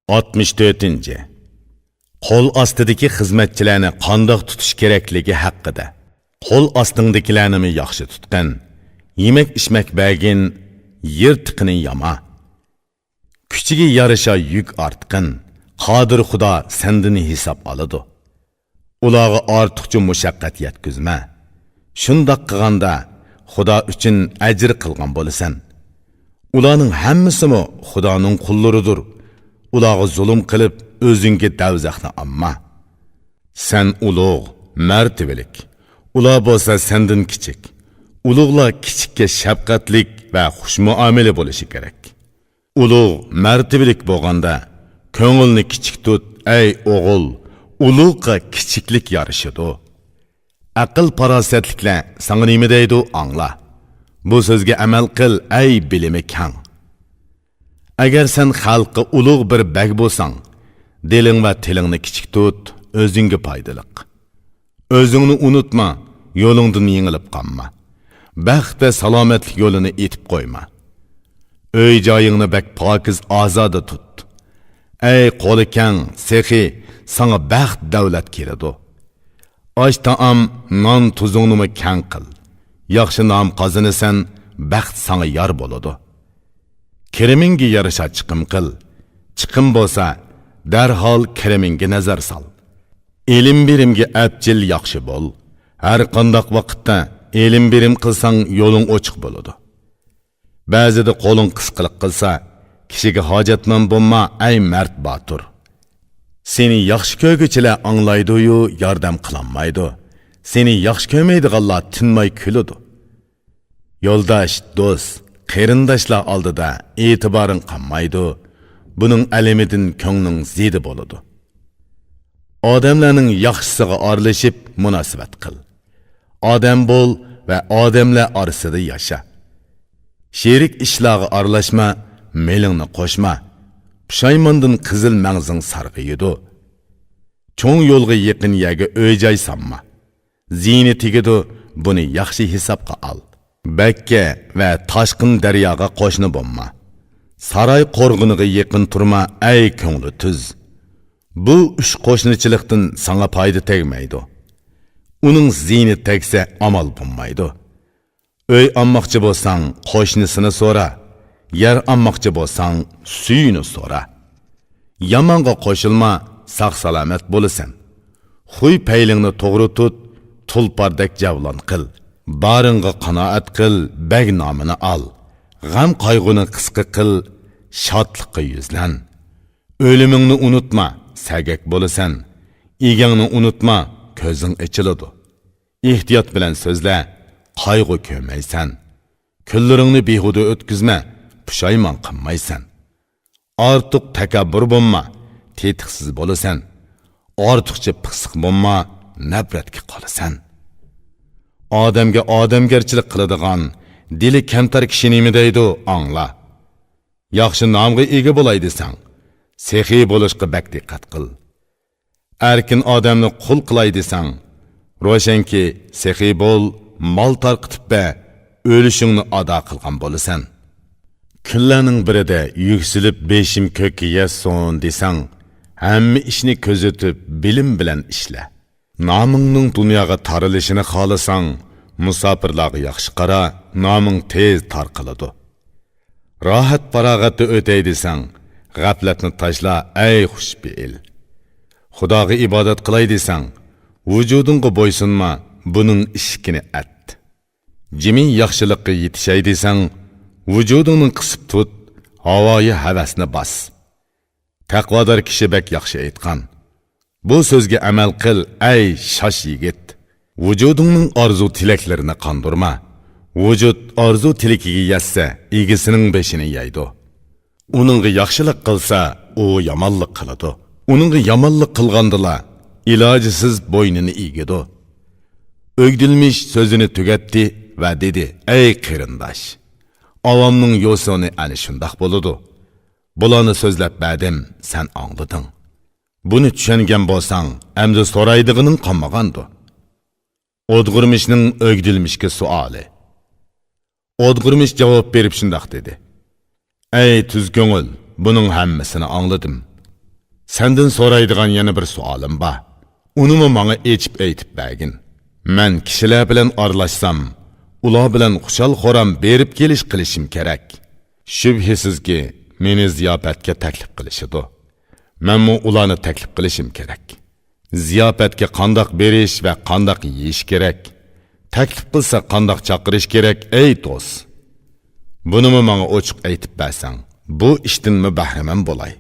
64. Qo'l ostidagi xizmatchilarni qandoq tutish kerakligi haqida. Qo'l ostingdagilarni yaxshi tutqin, yemak-ichmak bergin, yer tiqini yama. Kuchiga yarasha yuk ortqin, qodir Xudo sendan hisob oladi. Ularga ortiqcha mushaqqat yetkazma. Shundoq qilganda Xudo uchun ajr qilgan bo'lasan. Ularning hammasi Xudoning qullaridir. Ularga zulm qilib o'zingga davzaqni amma. Sen ulug', martabalik. Ular bo'lsa sendan kichik. Ulug'lar kichikka shafqatlik va xushmuomala bo'lishi kerak. Ulug', martabalik bo'lganda ko'ngilni kichik tut, ey o'g'il. Ulug'ga kichiklik yarashadi. Aql farosatliklar sana nima deydi angla. Bu so'zga amal qil, ey bilimi kang. Agar sen xalqqa ulug' bir bag bo'lsang, diling va tilingni kichik tut, o'zingga foydaliq. O'zingni unutma, yo'lingdan yengilib qolma. Baxt va salomatlik yo'lini etib qo'yma. Uy joyingni bak pokiz ozoda tut. Ey qo'li kang, sehi, sana baxt davlat keladi. Osh taom, non tuzingni kang qil. Yaxshi nom qozinasan, baxt sana yor bo'ladi. Kiriminga yarasha chiqim qil. Chiqim bo'lsa, darhol kiriminga nazar sol. Ilm birimga abjil yaxshi bo'l. Har qandoq vaqtda ilm birim qilsang yo'ling ochiq bo'ladi. Ba'zida qo'ling qisqilik qilsa, kishiga hojatman bo'lma, ey mard botur. Seni yaxshi ko'rguchilar anglaydi-yu, yordam qilolmaydi. Seni yaxshi ko'rmaydiganlar tinmay kuladi. Yo'ldosh, do'st, qarindoshlar oldida e'tiboring qolmaydi. Buning alamidan ko'ngling zidi bo'ladi. Odamlarning yaxshisiga aralashib munosabat qil. Odam bo'l va odamlar orasida yasha. Sherik ishlarga aralashma, melingni qo'shma. Pushaymondan qizil mangzing sarg'iydi. Cho'ng yo'lga yaqin yerga o'y-joy solma. Zini tegidi, buni yaxshi hisobga ol. Bakka va toshqin daryoga qo'shni bo'lma. Saroy qo'rg'iniga yaqin turma, ey ko'ngli tuz. Bu uch qo'shnichilikdan sana foyda tegmaydi. Uning zini tegsa amal bo'lmaydi. Uy olmoqchi bo'lsang, qo'shnisini so'ra. Yer olmoqchi bo'lsang, suyini so'ra. Yomonga qo'shilma, sog' salomat bo'lasan. Xuy paylingni to'g'ri tut, tulpardek javlon qil. Baringga qanoat qil, bag nomini ol. G'am qayg'uni qisqa qil, shodlikqa yuzlan. O'limingni unutma, sagak bo'lasan. Egangni unutma, ko'zing ochiladi. Ehtiyot bilan so'zla, qayg'u ko'maysan. Kunlaringni behuda o'tkazma, pushaymon qilmaysan. Ortiq takabbur bo'lma, tetiqsiz bo'lasan. Ortiqcha piqsiq bo'lma, nafratga qolasan. Odamga odamgarchilik qiladigan, dili kamtar kishi nima deydi, angla. Yaxshi nomga ega bo'lay desang, sehiy bo'lishga bak diqqat qil. Erkin odamni qul qilay desang, ro'shanki sehiy bo'l, mol tarqitib be, o'lishingni ado qilgan bo'lasan. Kunlarning birida yuksilib beshim ko'kka yasson desang, hamma ishni ko'zitib bilim bilan ishla. Nomingning dunyoga tarilishini xohlasang, musofirlarga yaxshi qara, noming tez tarqaladi. Rohat farog'atda o'tay desang, g'aflatni tashla, ey xushbe'il. Xudoga ibodat qilay desang, vujudingga bo'ysunma, buning ishkini at. Jimin yaxshilikka yetishay desang, vujudingni qisib tut, havoyi havasni bos. Taqvodor kishi bek yaxshi aytgan. Bu so'zga amal qil, ey shosh yigit. Vujudingning orzu tilaklarini qondirma. Vujud orzu tilakiga yetsa, egisining beshini yeydi. Uningga yaxshilik qilsa, u yomonlik qiladi. Uningga yomonlik qilgandila, ilojisiz bo'ynini egidi. O'gdilmish so'zini tugatdi va dedi, ey qarindosh. Avomning yo'sini ana shundoq bo'ladi. Bularni so'zlab berdim, sen anglading. Buni tushungan bo'lsang, endi so'raydigining qolmagandi. O'dg'irmishning o'gdilmishga savoli. O'dg'irmish javob berib shundoq dedi. Ey tuz ko'ngil, buning hammasini angladim. Senden so'raydigan yana bir savolim bor. Unimi menga echib aytib bergin. Men kishilar bilan aralashsam, ular bilan xushal-xoram berib kelish qilishim kerak. Shubhisizki, meni ziyofatga taklif qilishidi. Menmu ularni taklif qilishim kerak. Ziyofatga qandoq berish va qandoq yeyish kerak? Taklif qilsa qandoq chaqirish kerak, ey do'st? Bunimi menga ochiq aytib bersang, bu ishdan bahramand bo'lay.